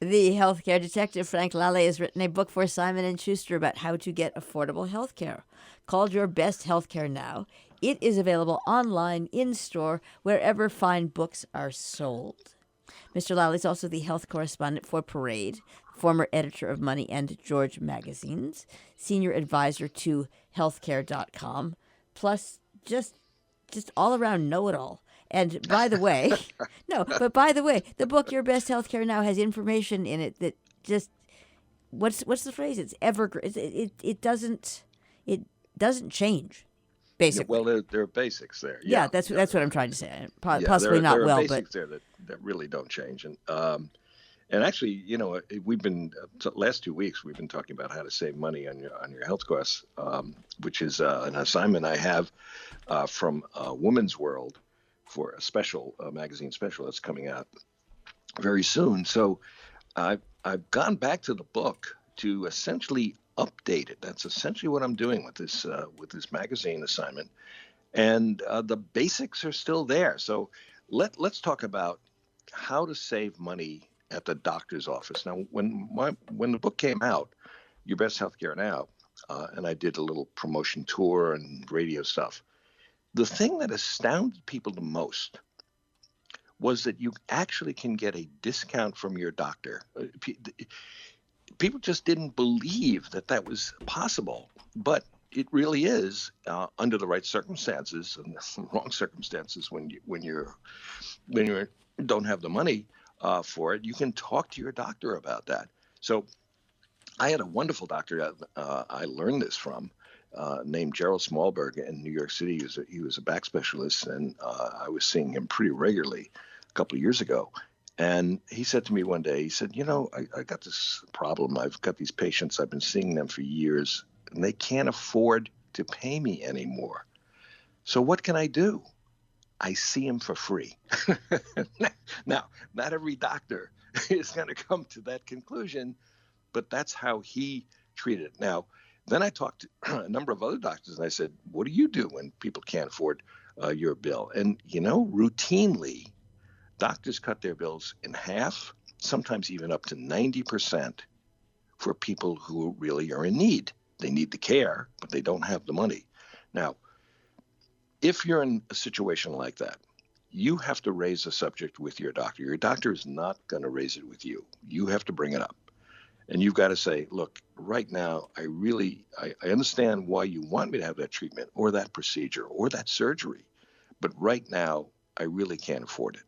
The healthcare detective Frank Lalli has written a book for Simon & Schuster about how to get affordable healthcare, called Your Best Healthcare Now. It is available online, in-store, wherever fine books are sold. Mr. Lalli is also the health correspondent for Parade, former editor of Money and George magazines, senior advisor to healthcare.com, plus just all around know-it-all. And by the way, the book Your Best Healthcare Now has information in it that just what's the phrase? It's evergreen. It doesn't change. Yeah, Basically, well, there are basics there. yeah, Yeah, that's yeah, what I'm trying to say. yeah. Possibly not There are well, but basics there that really don't change. And actually, we've been last 2 weeks we've been talking about how to save money on your health costs, which is an assignment I have from Woman's World for a special magazine special that's coming out very soon. So I've gone back to the book to essentially update it. That's essentially what I'm doing with this magazine assignment, and the basics are still there. So let's talk about how to save money at the doctor's office. Now, when the book came out, Your Best Healthcare Now, and I did a little promotion tour and radio stuff. The thing that astounded people the most was that you actually can get a discount from your doctor. People just didn't believe that that was possible, but it really is under the right circumstances and the wrong circumstances when you don't have the money for it. You can talk to your doctor about that. So I had a wonderful doctor that I learned this from, named Gerald Smallberg in New York City. He was a back specialist, and I was seeing him pretty regularly a couple of years ago. And he said to me one day, he said, I got this problem. I've got these patients. I've been seeing them for years, and they can't afford to pay me anymore. So what can I do? I see them for free. Now, not every doctor is going to come to that conclusion, but that's how he treated it. Now, then I talked to a number of other doctors, and I said, what do you do when people can't afford your bill? And, routinely, doctors cut their bills in half, sometimes even up to 90% for people who really are in need. They need the care, but they don't have the money. Now, if you're in a situation like that, you have to raise the subject with your doctor. Your doctor is not going to raise it with you. You have to bring it up. And you've got to say, look, right now, I understand why you want me to have that treatment or that procedure or that surgery. But right now, I really can't afford it.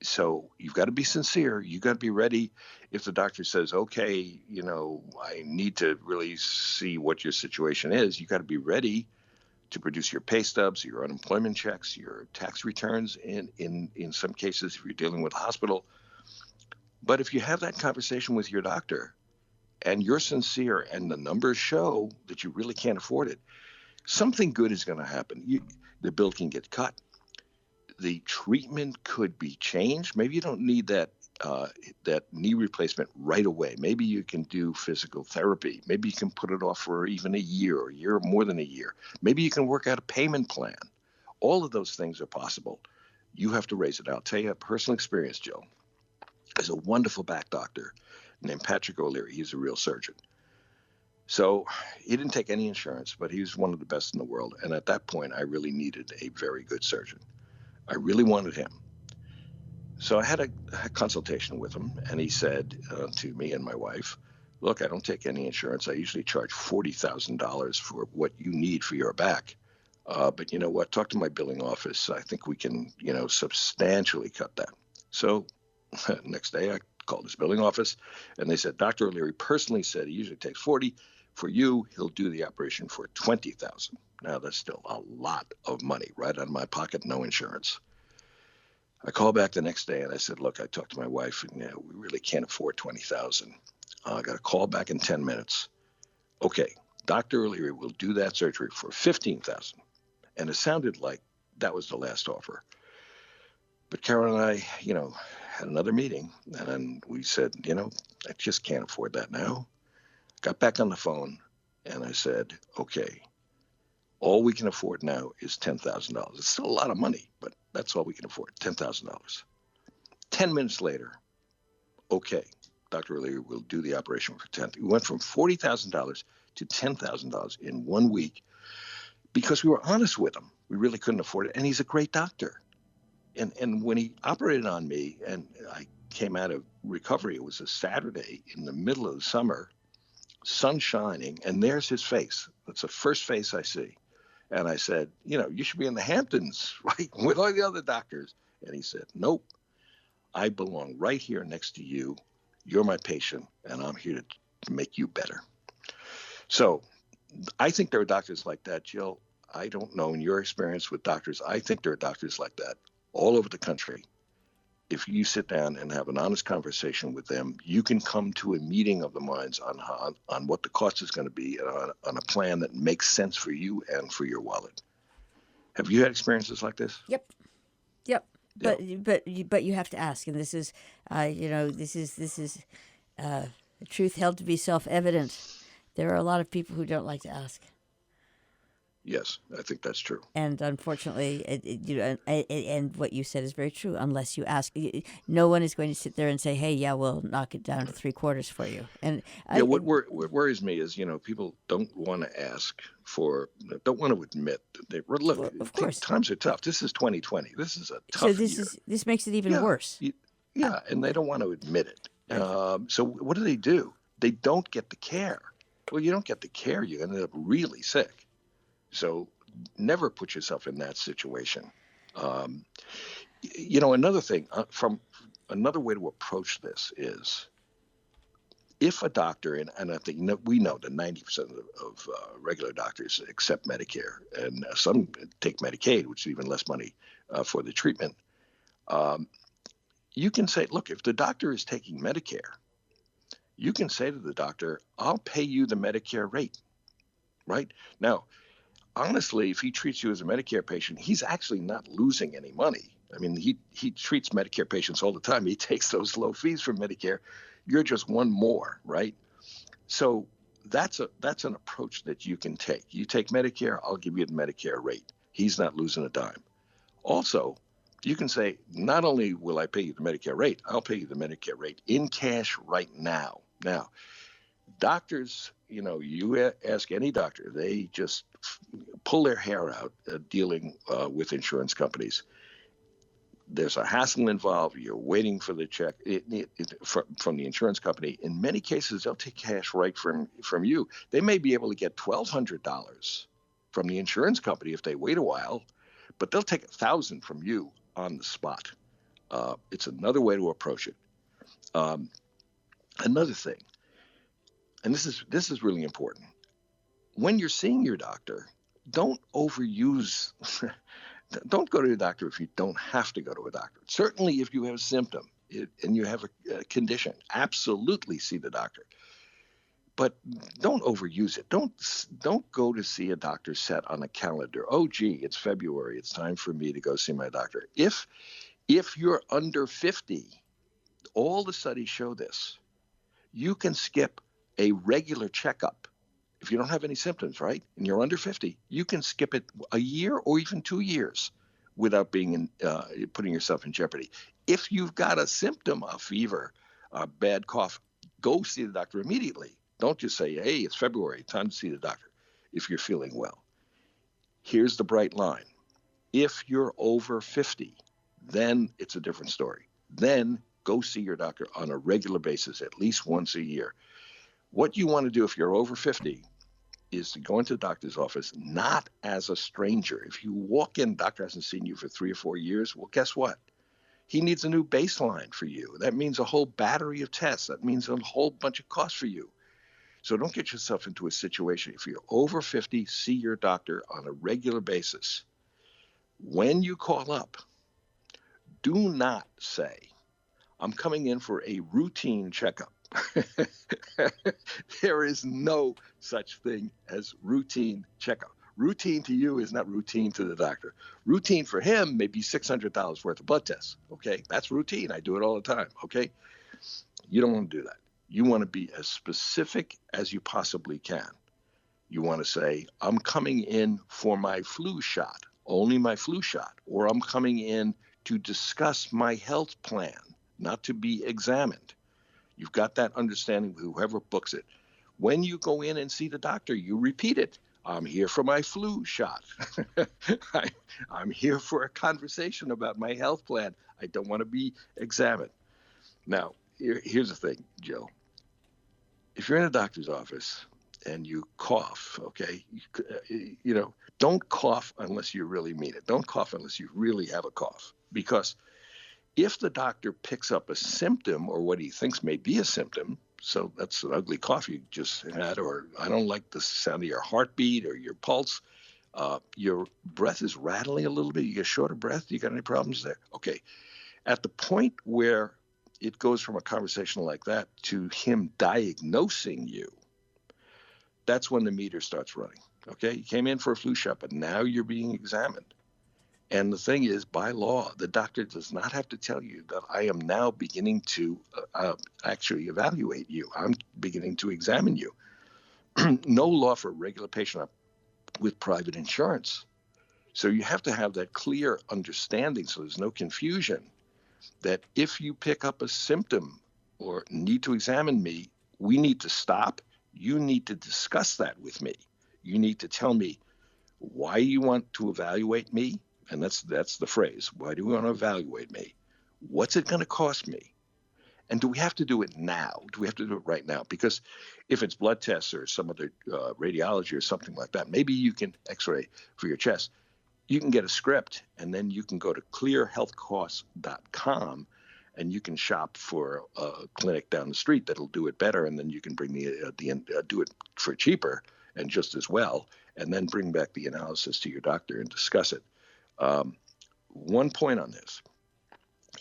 So you've got to be sincere. You've got to be ready. If the doctor says, okay, I need to really see what your situation is, you got to be ready to produce your pay stubs, your unemployment checks, your tax returns, in some cases, if you're dealing with a hospital. But if you have that conversation with your doctor and you're sincere and the numbers show that you really can't afford it, something good is going to happen. The bill can get cut. The treatment could be changed. Maybe you don't need that knee replacement right away. Maybe you can do physical therapy. Maybe you can put it off for even a year or more than a year. Maybe you can work out a payment plan. All of those things are possible. You have to raise it. I'll tell you a personal experience, Jill. There's a wonderful back doctor named Patrick O'Leary. He's a real surgeon. So he didn't take any insurance, but he was one of the best in the world. And at that point, I really needed a very good surgeon. I really wanted him. So I had a consultation with him, and he said to me and my wife, look, I don't take any insurance. I usually charge $40,000 for what you need for your back. But you know what? Talk to my billing office. I think we can, substantially cut that. So next day I called his billing office, and they said, Dr. O'Leary personally said he usually takes 40. For you, he'll do the operation for $20,000. Now, that's still a lot of money right out of my pocket, no insurance. I called back the next day and I said, look, I talked to my wife and we really can't afford $20,000. I got a call back in 10 minutes. Okay, Dr. O'Leary will do that surgery for $15,000. And it sounded like that was the last offer. But Carol and I, had another meeting, and then we said, I just can't afford that now. Got back on the phone and I said, okay, all we can afford now is $10,000. It's still a lot of money, but that's all we can afford, $10,000. 10 minutes later, okay, Dr. O'Leary will do the operation for $10,000. We went from $40,000 to $10,000 in 1 week because we were honest with him. We really couldn't afford it. And he's a great doctor. And when he operated on me and I came out of recovery, it was a Saturday in the middle of the summer, sun shining, and there's his face. That's the first face I see. And I said, you should be in the Hamptons, right, with all the other doctors. And he said, nope, I belong right here next to you. You're my patient, and I'm here to make you better. So I think there are doctors like that, Jill. I don't know in your experience with doctors. I think there are doctors like that all over the country. If you sit down and have an honest conversation with them, you can come to a meeting of the minds on what the cost is going to be and on a plan that makes sense for you and for your wallet. Have you had experiences like this? Yep. But you have to ask, and this is, this is truth held to be self-evident. There are a lot of people who don't like to ask. Yes, I think that's true. And unfortunately, and what you said is very true. Unless you ask, no one is going to sit there and say, "Hey, yeah, we'll knock it down to 3/4 for you." And what worries me is, people don't want to ask don't want to admit that they look. Well, of course, times are tough. This is 2020. This is a tough year. This makes it even worse. And they don't want to admit it. So what do? They don't get the care. Well, you don't get the care, you end up really sick. So never put yourself in that situation. Another thing, another way to approach this is if a doctor, and I think we know that 90% of regular doctors accept Medicare, and some take Medicaid, which is even less money for the treatment. You can say, look, if the doctor is taking Medicare, you can say to the doctor, I'll pay you the Medicare rate, right? Now, honestly, if he treats you as a Medicare patient, he's actually not losing any money. I mean, he treats Medicare patients all the time. He takes those low fees from Medicare. You're just one more, right? So that's an approach that you can take. You take Medicare, I'll give you the Medicare rate. He's not losing a dime. Also, you can say, not only will I pay you the Medicare rate, I'll pay you the Medicare rate in cash right now. Now, doctors, you ask any doctor, they just pull their hair out dealing with insurance companies. There's a hassle involved. You're waiting for the check from the insurance company. In many cases, they'll take cash right from you. They may be able to get $1,200 from the insurance company if they wait a while, but they'll take $1,000 from you on the spot. It's another way to approach it. Another thing, and this is really important. When you're seeing your doctor, don't overuse. Don't go to a doctor if you don't have to go to a doctor. Certainly, if you have a symptom and you have a condition, absolutely see the doctor. But don't overuse it. Don't go to see a doctor set on a calendar. Oh, gee, it's February. It's time for me to go see my doctor. If you're under 50, all the studies show this. You can skip a regular checkup. If you don't have any symptoms, right, and you're under 50, you can skip it a year or even 2 years without being putting yourself in jeopardy. If you've got a symptom, a fever, a bad cough, go see the doctor immediately. Don't just say, hey, it's February, time to see the doctor if you're feeling well. Here's the bright line. If you're over 50, then it's a different story. Then go see your doctor on a regular basis, at least once a year. What you want to do if you're over 50 is to go into the doctor's office, not as a stranger. If you walk in, the doctor hasn't seen you for 3 or 4 years, well, guess what? He needs a new baseline for you. That means a whole battery of tests. That means a whole bunch of costs for you. So don't get yourself into a situation. If you're over 50, see your doctor on a regular basis. When you call up, do not say, I'm coming in for a routine checkup. There is no such thing as routine checkup. Routine to you is not routine to the doctor. Routine for him may be $600 worth of blood tests. Okay, that's routine. I do it all the time. Okay, you don't want to do that. You want to be as specific as you possibly can. You want to say, I'm coming in for my flu shot, only my flu shot, or I'm coming in to discuss my health plan, not to be examined. You've got that understanding with whoever books it. When you go in and see the doctor, you repeat it. I'm here for my flu shot. I'm here for a conversation about my health plan. I don't want to be examined. Now, here's the thing, Joe. If you're in a doctor's office and you cough, okay, don't cough unless you really mean it. Don't cough unless you really have a cough. Because if the doctor picks up a symptom or what he thinks may be a symptom, so that's an ugly cough you just had, or I don't like the sound of your heartbeat or your pulse, your breath is rattling a little bit, you get short of breath, you got any problems there? Okay. At the point where it goes from a conversation like that to him diagnosing you, that's when the meter starts running. Okay, you came in for a flu shot, but now you're being examined. And the thing is, by law, the doctor does not have to tell you that I am now beginning to actually evaluate you. I'm beginning to examine you. No law for a regular patient with private insurance. So you have to have that clear understanding so there's no confusion that if you pick up a symptom or need to examine me, we need to stop. You need to discuss that with me. You need to tell me why you want to evaluate me. And that's the phrase. Why do we want to evaluate me? What's it going to cost me? And do we have to do it now? Do we have to do it right now? Because if it's blood tests or some other radiology or something like that, maybe you can x-ray for your chest. You can get a script, and then you can go to clearhealthcosts.com, and you can shop for a clinic down the street that'll do it better, and then you can bring do it for cheaper and just as well, and then bring back the analysis to your doctor and discuss it. One point on this.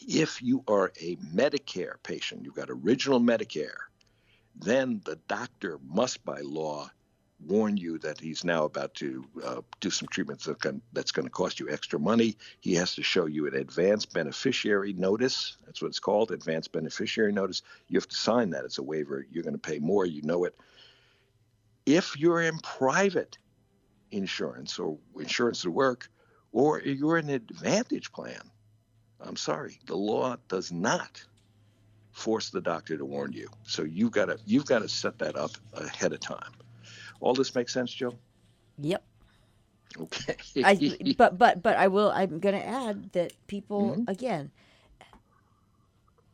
If you are a Medicare patient, you've got original Medicare, then the doctor must, by law, warn you that he's now about to do some treatments that's going to cost you extra money. He has to show you an advanced beneficiary notice. That's what it's called, advanced beneficiary notice. You have to sign that. It's a waiver. You're going to pay more. You know it. If you're in private insurance or insurance at work, or you're in an Advantage plan, I'm sorry, the law does not force the doctor to warn you. So you've got to set that up ahead of time. All this makes sense, Joe? Yep. Okay. But I'm going to add that people, again,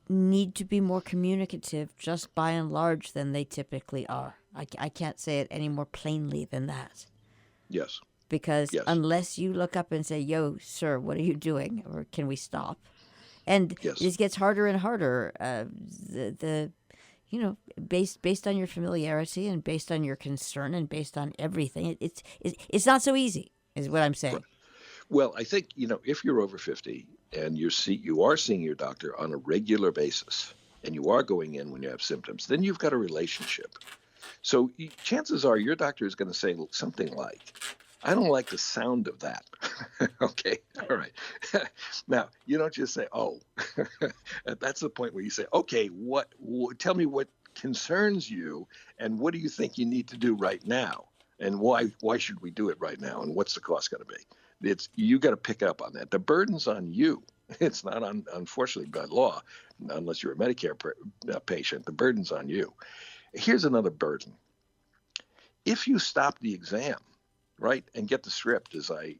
need to be more communicative just by and large than they typically are. I can't say it any more plainly than that. Yes. Because unless you look up and say, yo, sir, what are you doing? Or can we stop? And it gets harder and harder. Based on your familiarity and based on your concern and based on everything, it's not so easy, is what I'm saying. Right. Well, I think, if you're over 50 and you are seeing your doctor on a regular basis and you are going in when you have symptoms, then you've got a relationship. So chances are your doctor is going to say something like, I don't like the sound of that. Okay. All right. Now, you don't just say, oh, that's the point where you say, okay, tell me what concerns you and what do you think you need to do right now? And why should we do it right now? And what's the cost going to be? You got to pick up on that. The burden's on you. It's not unfortunately by law, unless you're a Medicare patient, the burden's on you. Here's another burden. If you stop the exam, right, and get the script as I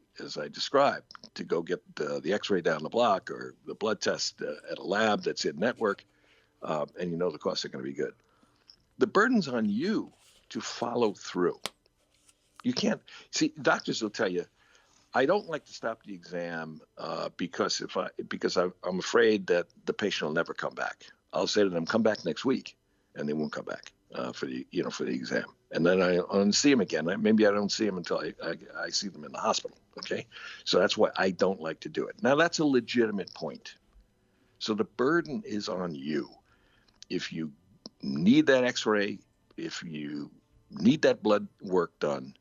described to go get the X-ray down the block or the blood test at a lab that's in network, and the costs are going to be good. The burden's on you to follow through. You can't see. Doctors will tell you, I don't like to stop the exam because I'm afraid that the patient will never come back. I'll say to them, come back next week, and they won't come back for the exam. And then I don't see them again. Maybe I don't see them until I see them in the hospital. Okay, so that's why I don't like to do it. Now that's a legitimate point. So the burden is on you. If you need that X-ray, if you need that blood work done,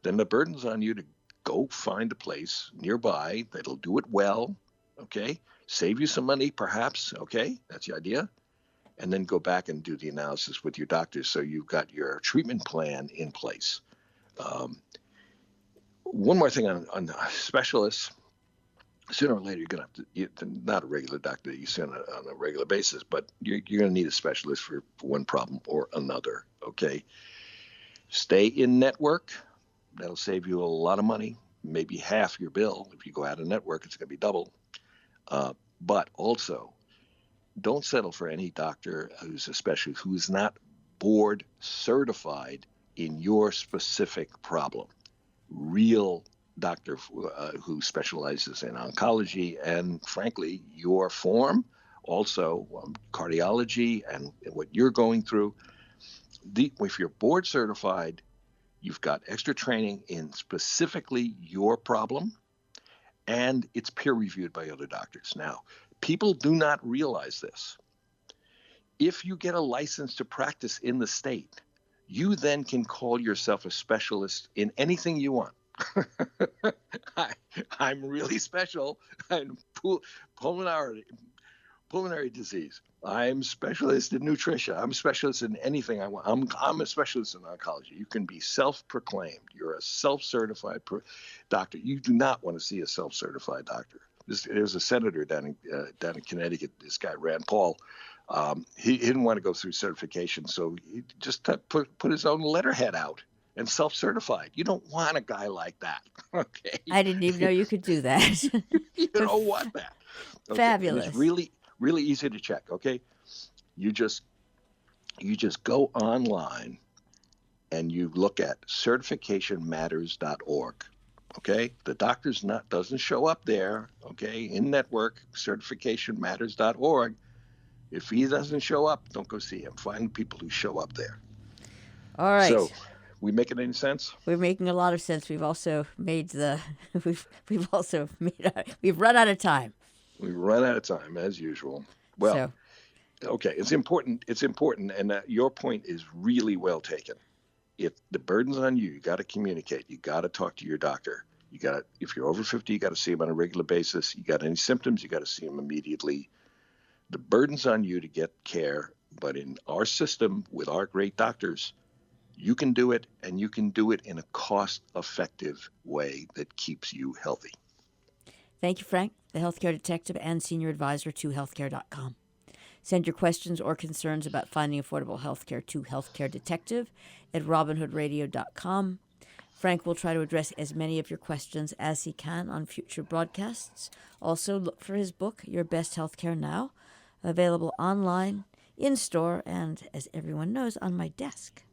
then the burden's on you to go find a place nearby that'll do it well. Okay, save you some money, perhaps. Okay, that's the idea. And then go back and do the analysis with your doctor so you've got your treatment plan in place. One more thing on specialists. sooner or later you're going to have to, not a regular doctor that you see on a regular basis, but you're going to need a specialist for one problem or another. Okay. Stay in network. That'll save you a lot of money, maybe half your bill. If you go out of network, it's going to be double. But also, don't settle for any doctor who's a specialist who's not board certified in your specific problem. Real doctor who specializes in oncology and, frankly, your form, also cardiology and what you're going through. If you're board certified, you've got extra training in specifically your problem, and it's peer reviewed by other doctors. Now, people do not realize this. If you get a license to practice in the state, you then can call yourself a specialist in anything you want. I'm really special in pulmonary disease. I'm specialist in nutrition. I'm a specialist in anything I want. I'm a specialist in oncology. You can be self-proclaimed. You're a self-certified doctor. You do not want to see a self-certified doctor. There's a senator down in Connecticut, this guy, Rand Paul. He didn't want to go through certification, so he just put his own letterhead out and self-certified. You don't want a guy like that, okay? I didn't even know you could do that. You don't want that. Okay? Fabulous. And it's really easy to check, okay? You just go online and you look at certificationmatters.org, okay? The doctor's doesn't show up there, okay? In network, certificationmatters.org. If he doesn't show up, don't go see him. Find people who show up there. All right. So, we making any sense? We're making a lot of sense. We've also made we've run out of time. We run out of time as usual. Well, okay, it's important. It's important, and your point is really well taken. If the burden's on you, you got to communicate. You got to talk to your doctor. If you're over 50, you got to see him on a regular basis. You got any symptoms, you got to see him immediately. The burden's on you to get care, but in our system with our great doctors, you can do it, and you can do it in a cost-effective way that keeps you healthy. Thank you, Frank, the healthcare detective and senior advisor to healthcare.com. Send your questions or concerns about finding affordable healthcare to healthcaredetective@robinhoodradio.com. Frank will try to address as many of your questions as he can on future broadcasts. Also, look for his book, Your Best Healthcare Now, available online, in store, and, as everyone knows, on my desk.